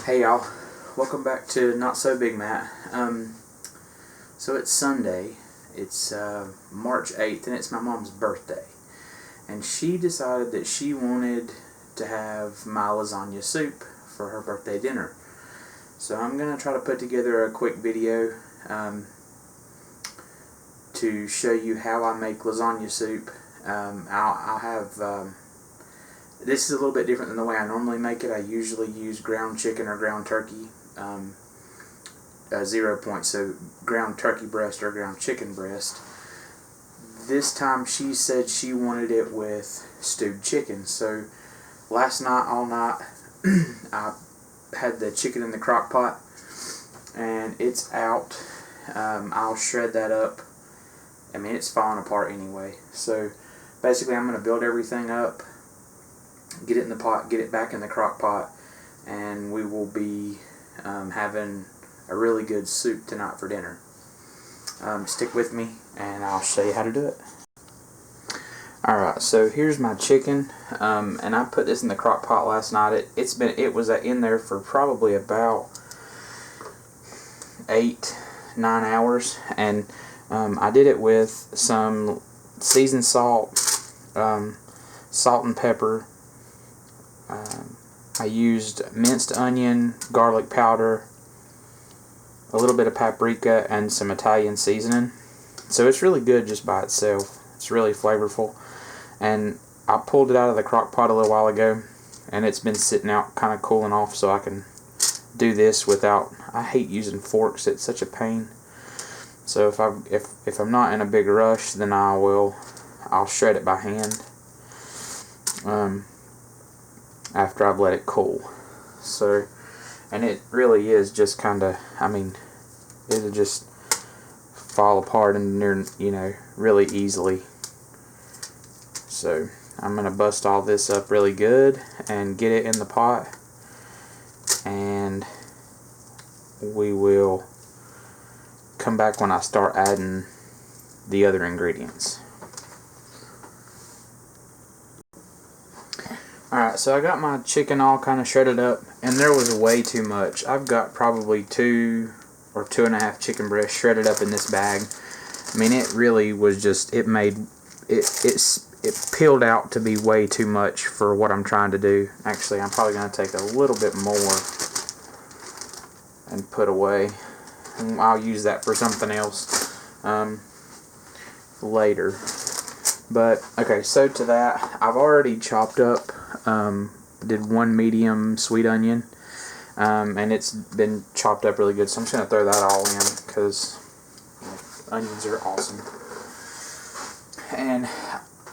Hey y'all, welcome back to Not So Big Matt. So it's Sunday, it's March 8th, and it's my mom's birthday. And she decided that she wanted to have my lasagna soup for her birthday dinner. So I'm going to try to put together a quick video to show you how I make lasagna soup. I'll have... This is a little bit different than the way I normally make it. I usually use ground chicken or ground turkey, 0 point, so ground turkey breast or ground chicken breast. This time she said she wanted it with stewed chicken. So last night, all night, I had the chicken in the crock pot, and it's out. I'll shred that up. I mean, it's falling apart anyway. So basically I'm going to build everything up, get it in the pot, get it back in the crock pot, and we will be having a really good soup tonight for dinner. Stick with me and I'll show you how to do it. Alright, so here's my chicken, and I put this in the crock pot last night. It was in there for probably about 8-9 hours, and I did it with some seasoned salt, salt and pepper. I used minced onion, garlic powder, a little bit of paprika, and some Italian seasoning. So it's really good just by itself. It's really flavorful. And I pulled it out of the crock pot a little while ago, and it's been sitting out kind of cooling off so I can do this without... I hate using forks. It's such a pain. So if I'm not in a big rush, then I'll shred it by hand. After I've let it cool. So, and it really is just kind of, I mean, it'll just fall apart and really easily. So I'm gonna bust all this up really good and get it in the pot, and we will come back when I start adding the other ingredients. Alright, so I got my chicken all kind of shredded up, and there was way too much. I've got probably 2 or 2.5 chicken breasts shredded up in this bag. I mean, it really was just, it peeled out to be way too much for what I'm trying to do. Actually, I'm probably going to take a little bit more and put away. And I'll use that for something else later. But, okay, so to that, I've already chopped up, did 1 medium sweet onion, and it's been chopped up really good, so I'm just going to throw that all in, because onions are awesome. And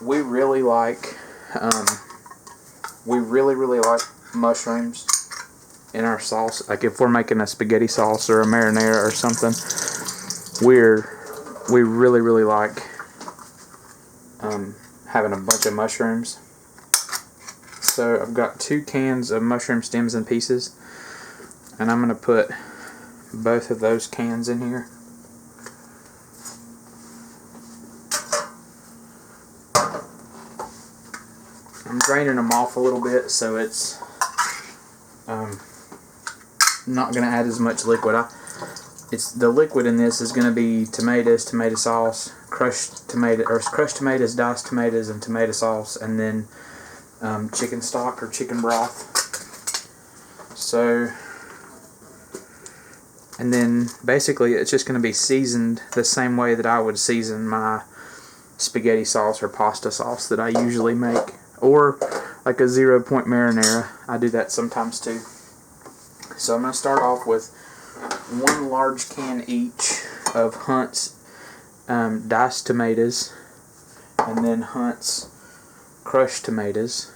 we really like, mushrooms in our sauce. Like if we're making a spaghetti sauce or a marinara or something, we really like having a bunch of mushrooms. So I've got 2 cans of mushroom stems and pieces, and I'm going to put both of those cans in here. I'm draining them off a little bit so it's not going to add as much liquid. The liquid in this is going to be tomatoes, tomato sauce, crushed tomatoes, diced tomatoes, and tomato sauce, and then chicken stock or chicken broth. So, and then basically it's just going to be seasoned the same way that I would season my spaghetti sauce or pasta sauce that I usually make, or like a 0 point marinara. I do that sometimes too. So I'm going to start off with 1 large can each of Hunt's diced tomatoes, and then Hunt's crushed tomatoes,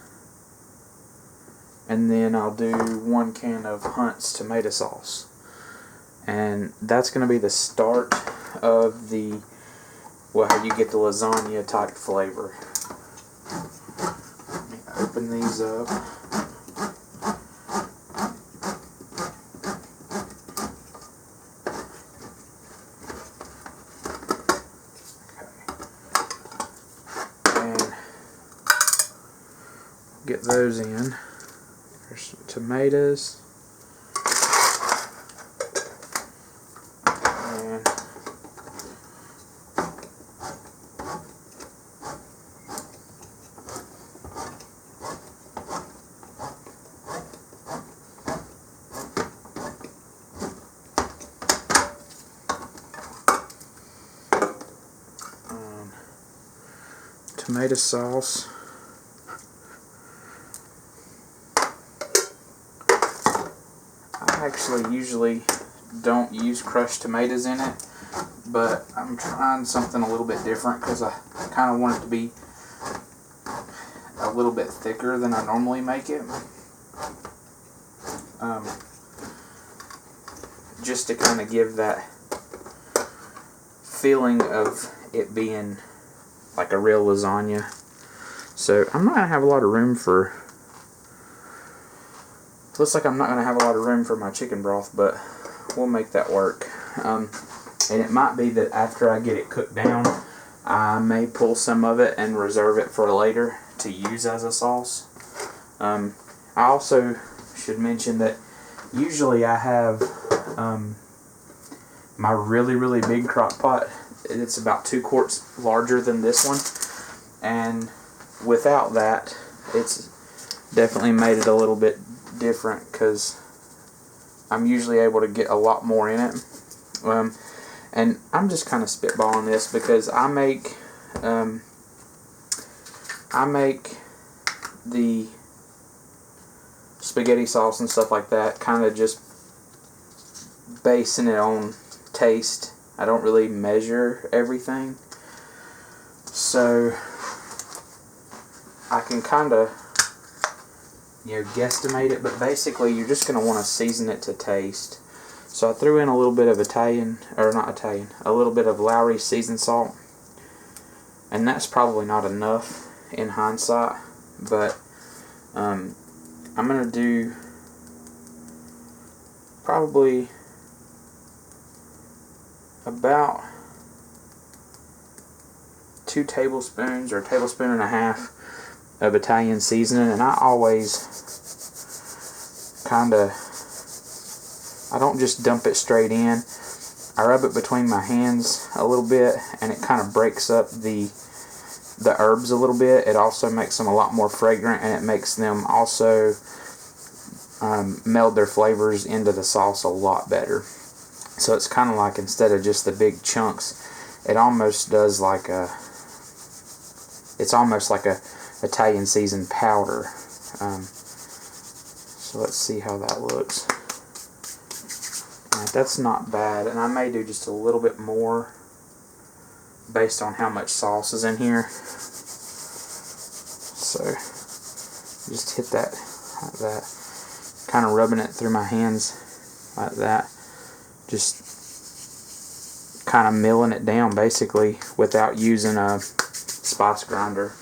and then I'll do 1 can of Hunt's tomato sauce. And that's going to be the start of how you get the lasagna type flavor. Let me open these up. Get those in. There's some tomatoes. tomato sauce. I actually usually don't use crushed tomatoes in it, but I'm trying something a little bit different because I kind of want it to be a little bit thicker than I normally make it. Just to kind of give that feeling of it being like a real lasagna. So I'm not going to have a lot of room for... Looks like I'm not going to have a lot of room for my chicken broth, but we'll make that work. And it might be that after I get it cooked down, I may pull some of it and reserve it for later to use as a sauce. I also should mention that usually I have my really big crock pot. It's about 2 quarts larger than this one, and without that, it's definitely made it a little bit different because I'm usually able to get a lot more in it. And I'm just kind of spitballing this because I make the spaghetti sauce and stuff like that kind of just basing it on taste. I don't really measure everything, so I can kind of, guesstimate it, but basically you're just going to want to season it to taste. So I threw in a little bit of a little bit of Lowry seasoned salt, and that's probably not enough in hindsight, but I'm going to do probably about 2 tablespoons or a tablespoon and a half of Italian seasoning, and I always I don't just dump it straight in. I rub it between my hands a little bit, and it kind of breaks up the herbs a little bit. It also makes them a lot more fragrant, and it makes them also meld their flavors into the sauce a lot better. So it's kind of like, instead of just the big chunks, it almost does like it's almost like a Italian seasoned powder. So let's see how that looks. Alright, that's not bad, and I may do just a little bit more based on how much sauce is in here. So just hit that like that, kind of rubbing it through my hands like that, just kind of milling it down basically without using a spice grinder.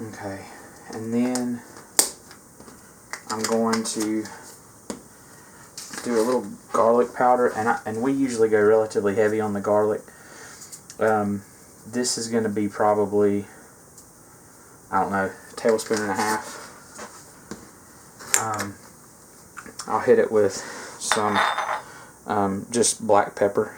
Okay, and then I'm going to do a little garlic powder, and we usually go relatively heavy on the garlic. This is going to be probably, I don't know, a tablespoon and a half. I'll hit it with some just black pepper.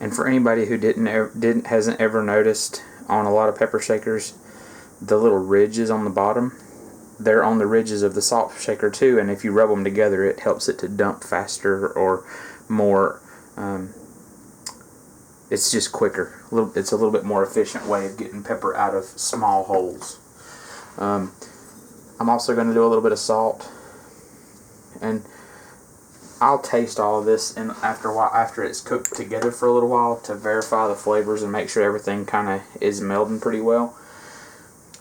And for anybody who hasn't ever noticed, on a lot of pepper shakers, the little ridges on the bottom, they're on the ridges of the salt shaker too, and if you rub them together, it helps it to dump faster or more. It's just quicker. It's a little bit more efficient way of getting pepper out of small holes. I'm also going to do a little bit of salt, and I'll taste all of this after it's cooked together for a little while to verify the flavors and make sure everything kind of is melding pretty well.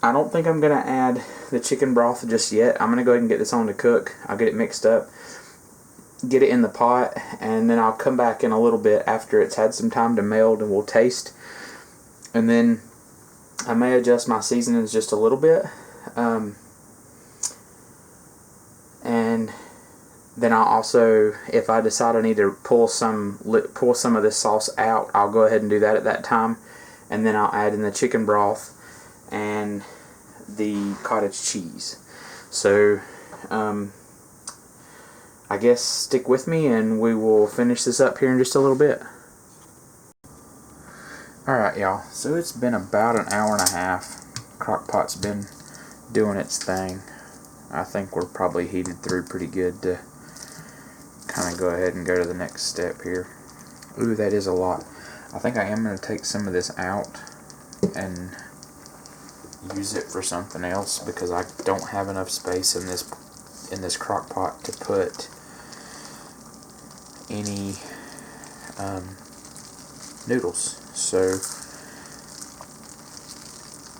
I don't think I'm going to add the chicken broth just yet. I'm going to go ahead and get this on to cook. I'll get it mixed up, get it in the pot, and then I'll come back in a little bit after it's had some time to meld, and we'll taste. And then I may adjust my seasonings just a little bit. And then I'll also, if I decide I need to pull some of this sauce out, I'll go ahead and do that at that time. And then I'll add in the chicken broth and the cottage cheese. So I guess stick with me and we will finish this up here in just a little bit. Alright y'all, so it's been about an hour and a half. Crock pot's been doing its thing. I think we're probably heated through pretty good to kind of go ahead and go to the next step here. Ooh, that is a lot. I think I am going to take some of this out and use it for something else because I don't have enough space in this crock pot to put any noodles. So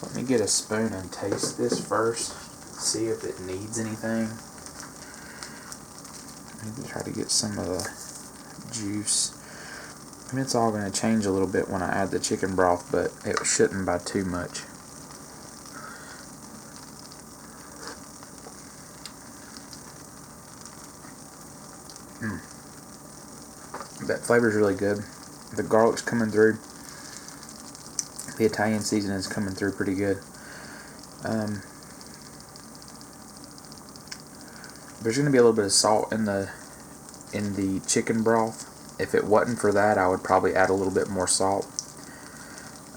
let me get a spoon and taste this first, see if it needs anything. Maybe try to get some of the juice. I mean, it's all going to change a little bit when I add the chicken broth, but it shouldn't by too much. That flavor's really good. The garlic's coming through. The Italian seasoning's coming through pretty good. There's going to be a little bit of salt in the chicken broth. If it wasn't for that, I would probably add a little bit more salt.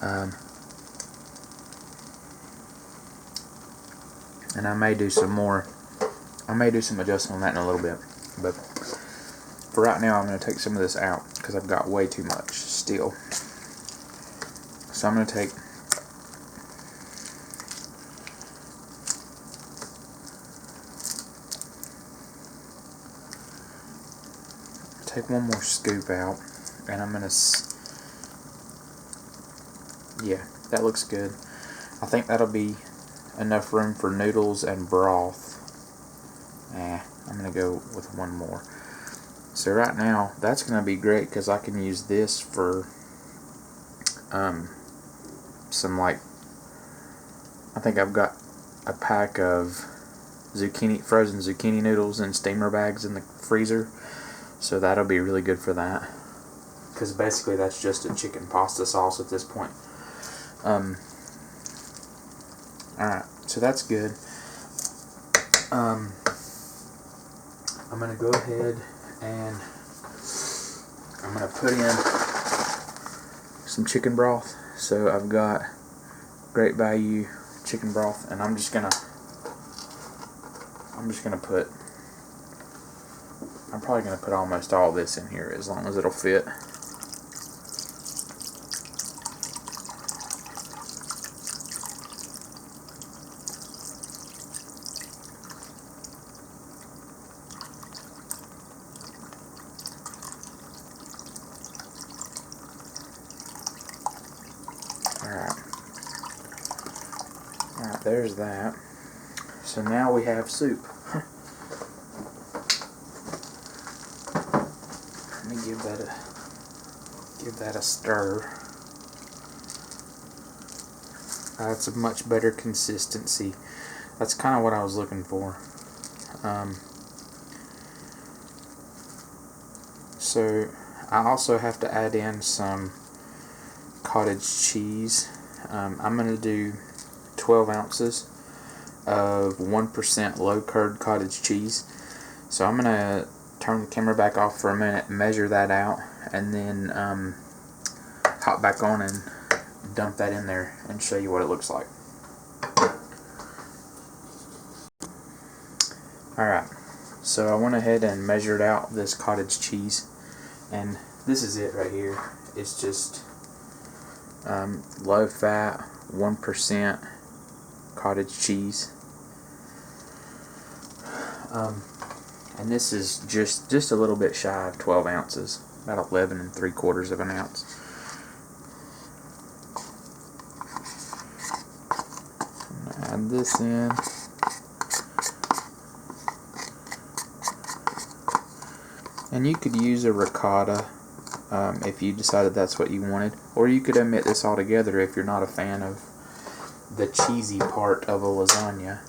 And I may do some more. I may do some adjusting on that in a little bit. But for right now, I'm going to take some of this out because I've got way too much still. So I'm going to take one more scoop out, and I'm going to, yeah, that looks good. I think that'll be enough room for noodles and broth. I'm going to go with one more. So right now, that's going to be great because I can use this for some, like, I think I've got a pack of frozen zucchini noodles in steamer bags in the freezer. So that'll be really good for that. Because basically that's just a chicken pasta sauce at this point. Alright, so that's good. I'm going to go ahead and I'm going to put in some chicken broth. So I've got Great Value chicken broth, and I'm probably going to put almost all this in here as long as it'll fit. Alright, there's that. So now we have soup. Let me give that a stir. That's a much better consistency. That's kind of what I was looking for. So I also have to add in some cottage cheese. I'm going to do 12 ounces of 1% low curd cottage cheese. So I'm going to turn the camera back off for a minute, measure that out, and then hop back on and dump that in there and show you what it looks like. Alright, so I went ahead and measured out this cottage cheese, and this is it right here. It's just low fat, 1% cottage cheese. And this is just a little bit shy of 12 ounces, about 11 3/4 of an ounce. Add this in. And you could use a ricotta if you decided that's what you wanted, or you could omit this altogether if you're not a fan of the cheesy part of a lasagna.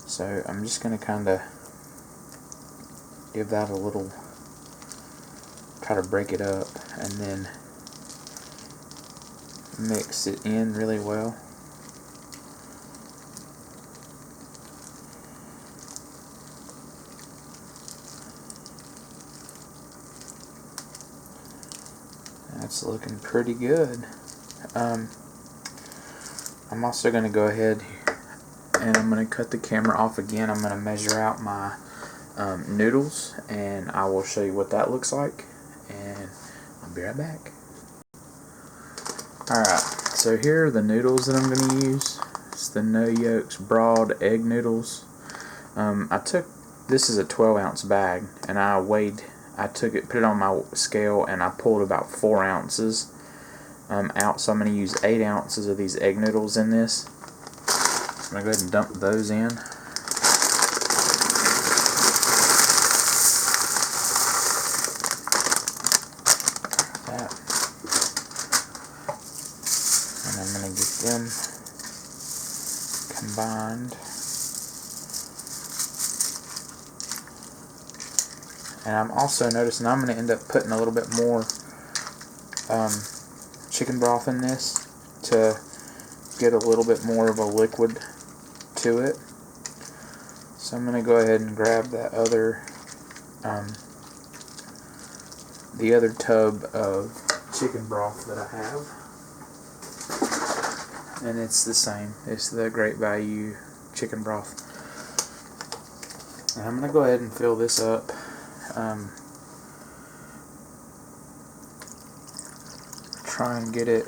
So I'm just going to kind of give that a little, try to break it up, and then mix it in really well. That's looking pretty good. I'm also going to go ahead and I'm going to cut the camera off again. I'm going to measure out my noodles, and I will show you what that looks like, and I'll be right back. Alright, so here are the noodles that I'm going to use. It's the no yolks broad egg noodles. This is a 12-ounce bag, and I took it, put it on my scale, and I pulled about 4 ounces out. So I'm going to use 8 ounces of these egg noodles in this. I'm going to go ahead and dump those in. And I'm going to get them combined. And I'm also noticing I'm going to end up putting a little bit more chicken broth in this to get a little bit more of a liquid to it. So I'm going to go ahead and grab that other the other tub of chicken broth that I have, and it's the same. It's the Great Value chicken broth, and I'm going to go ahead and fill this up. Try and get it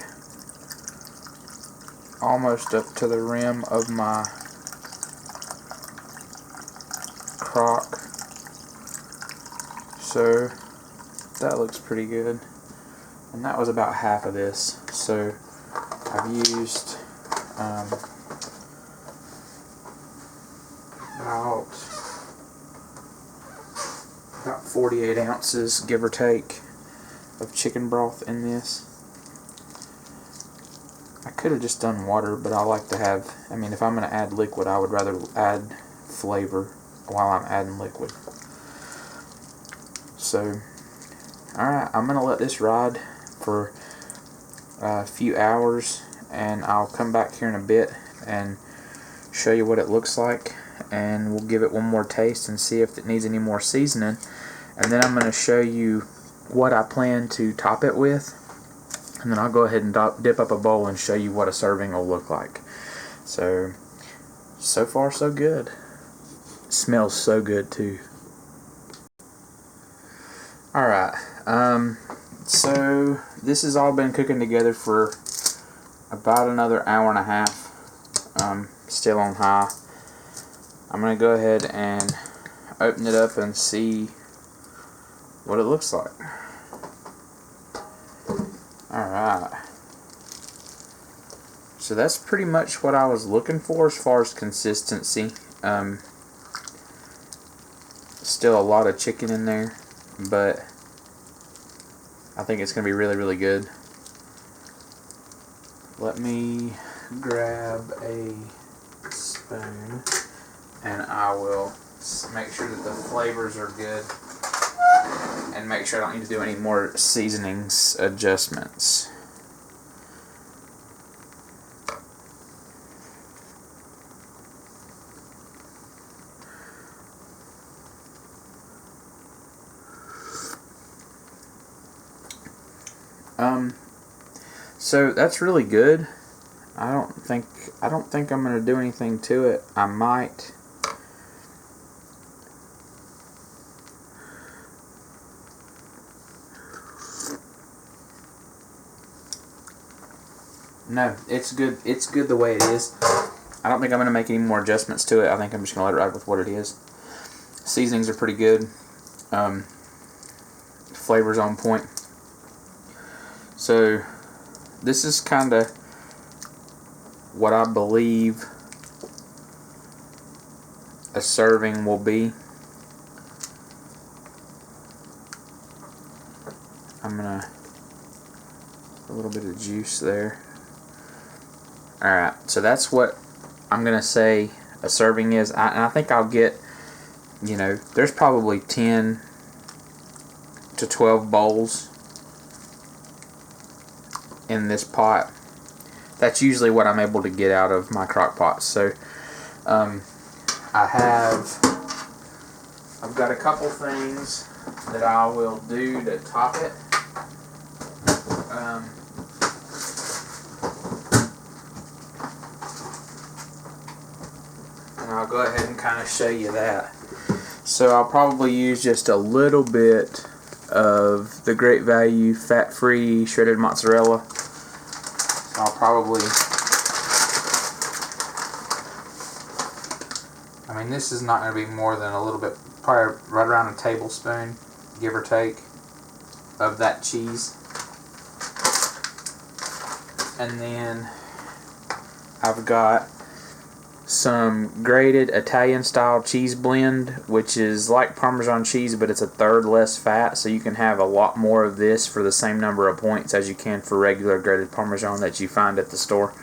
almost up to the rim of my crock. So that looks pretty good, and that was about half of this. So I've used about 48 ounces, give or take, of chicken broth in this. I could have just done water, but I like to have, if I'm going to add liquid, I would rather add flavor while I'm adding liquid. So, alright, I'm going to let this ride for a few hours, and I'll come back here in a bit and show you what it looks like, and we'll give it one more taste and see if it needs any more seasoning. And then I'm going to show you what I plan to top it with, and then I'll go ahead and dip up a bowl and show you what a serving will look like. So far so good. It smells so good too. Alright, so this has all been cooking together for about another hour and a half, still on high. I'm going to go ahead and open it up and see what it looks like. Alright, so that's pretty much what I was looking for as far as consistency. Still a lot of chicken in there, but I think it's going to be really, really good. Let me grab a spoon, and I will make sure that the flavors are good, and make sure I don't need to do any more seasonings adjustments. So that's really good. I don't think I'm going to do anything to it. I might. No, it's good. It's good the way it is. I don't think I'm going to make any more adjustments to it. I think I'm just going to let it ride with what it is. Seasonings are pretty good. Flavor's on point. So this is kind of what I believe a serving will be. I'm going to a little bit of juice there. Alright, so that's what I'm going to say a serving is. And I think I'll get, there's probably 10 to 12 bowls in this pot. That's usually what I'm able to get out of my crock pot. So I've got a couple things that I will do to top it. I'll go ahead and kind of show you that. So I'll probably use just a little bit of the Great Value fat-free shredded mozzarella. So I'll probably, I mean, this is not going to be more than a little bit, probably right around a tablespoon, give or take, of that cheese. And then I've got some grated Italian style cheese blend, which is like Parmesan cheese, but it's a third less fat, so you can have a lot more of this for the same number of points as you can for regular grated Parmesan that you find at the store.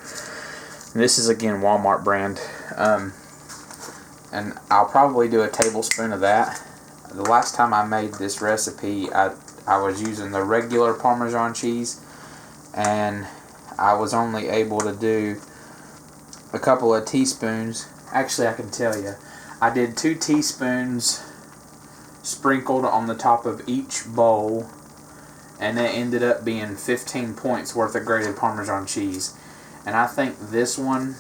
And this is again Walmart brand, and I'll probably do a tablespoon of that. The last time I made this recipe, I was using the regular Parmesan cheese, and I was only able to do a couple of teaspoons. Actually, I can tell you, I did 2 teaspoons sprinkled on the top of each bowl, and it ended up being 15 points worth of grated Parmesan cheese. And I think this one,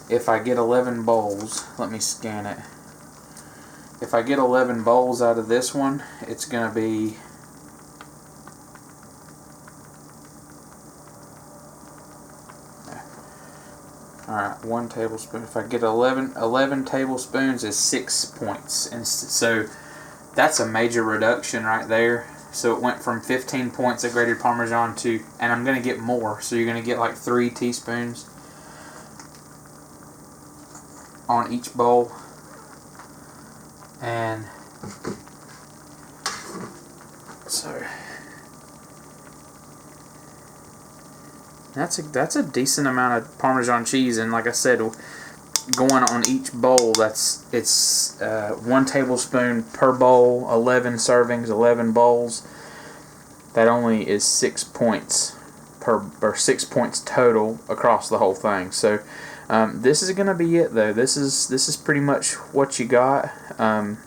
if I get 11 bowls, let me scan it. If I get 11 bowls out of this one, it's going to be alright, 1 tablespoon. If I get 11 tablespoons is 6 points. And so that's a major reduction right there. So it went from 15 points of grated Parmesan to, and I'm going to get more, so you're going to get like 3 teaspoons on each bowl. And so that's a decent amount of Parmesan cheese, and like I said, going on each bowl, it's 1 tablespoon per bowl, 11 servings, 11 bowls. That only is 6 points or 6 points total across the whole thing. So this is going to be it, though. This is pretty much what you got, and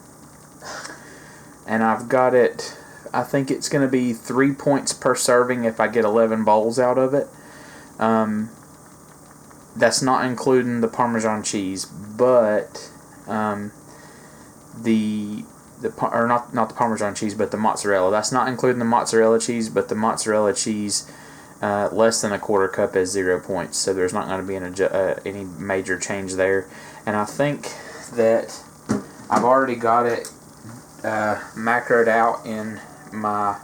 I've got it. I think it's going to be 3 points per serving if I get 11 bowls out of it. That's not including the Parmesan cheese, but not the Parmesan cheese, but the mozzarella. That's not including the mozzarella cheese, but the mozzarella cheese less than a quarter cup is 0 points. So there's not going to be any major change there. And I think that I've already got it macroed out in my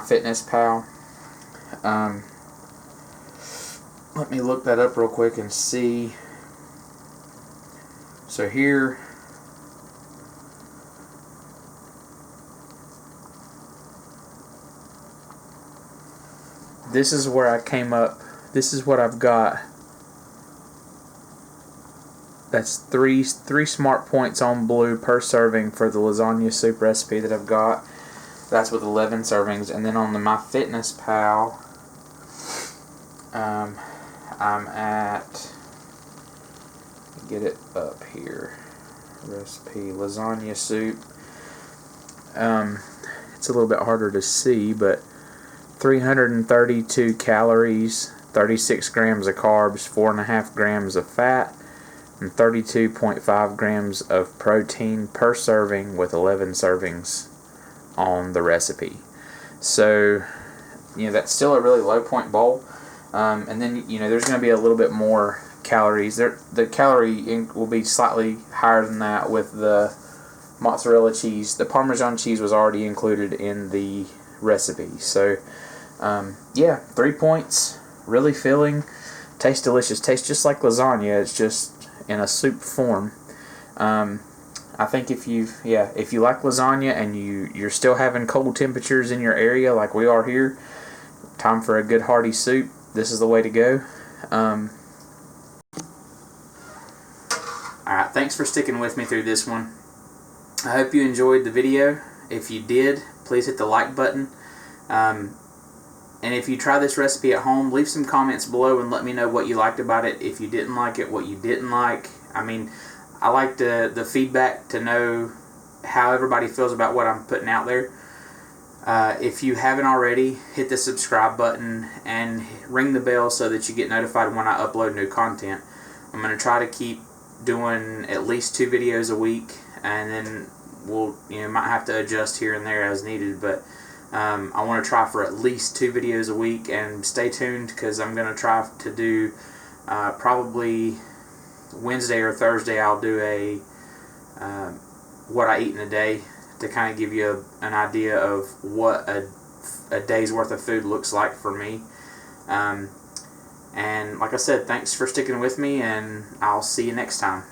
Fitness Pal. Let me look that up real quick and see. So here, this is where I came up. This is what I've got. That's three smart points on blue per serving for the lasagna soup recipe that I've got. That's with 11 servings. And then on the MyFitnessPal, I'm at, get it up here, recipe, lasagna soup. It's a little bit harder to see, but 332 calories, 36 grams of carbs, 4.5 grams of fat, and 32.5 grams of protein per serving with 11 servings on the recipe. So, that's still a really low point bowl. And then, there's going to be a little bit more calories. The calorie will be slightly higher than that with the mozzarella cheese. The Parmesan cheese was already included in the recipe. So, 3 points. Really filling. Tastes delicious. Tastes just like lasagna. It's just in a soup form. I think if you like lasagna and you're still having cold temperatures in your area like we are here, time for a good hearty soup. This is the way to go. Alright, thanks for sticking with me through this one. I hope you enjoyed the video. If you did, please hit the like button. And if you try this recipe at home, leave some comments below and let me know what you liked about it. If you didn't like it, what you didn't like. I mean, I like the feedback to know how everybody feels about what I'm putting out there. If you haven't already, hit the subscribe button and ring the bell so that you get notified when I upload new content. I'm going to try to keep doing at least 2 videos a week, and then we'll might have to adjust here and there as needed, but I want to try for at least 2 videos a week. And stay tuned, because I'm going to try to do probably Wednesday or Thursday I'll do a what I eat in a day, to kind of give you an idea of what a day's worth of food looks like for me. And like I said, thanks for sticking with me, and I'll see you next time.